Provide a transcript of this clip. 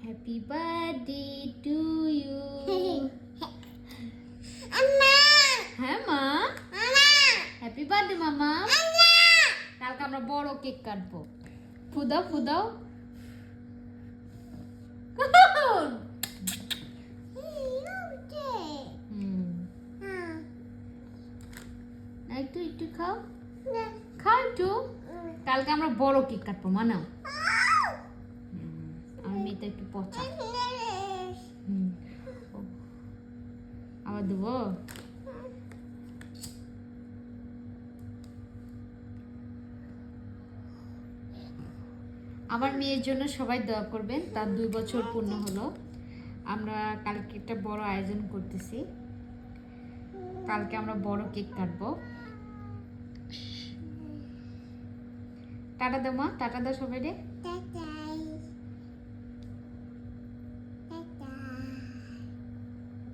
Happy birthday to you. হ্যাঁ মা, happy birthday মামা। কালকে আমরা বড় কেক কাটবো। ফুদাও ফুদাও। একটু একটু খাও, খাও একটু। কালকে আমরা বড় কেক কাটবো মানাও। আমার মেয়েটা একটু পচা। আবার দেবো। আমার মেয়ের জন্য সবাই দোয়া করবেন, তার 2 বছর পূর্ণ হলো। আমরা কালকে একটা বড় আয়োজন করতেছি। কালকে আমরা বড় কেক কাটবো। টাটা দাও মা, টাটা দাও সবাই রে।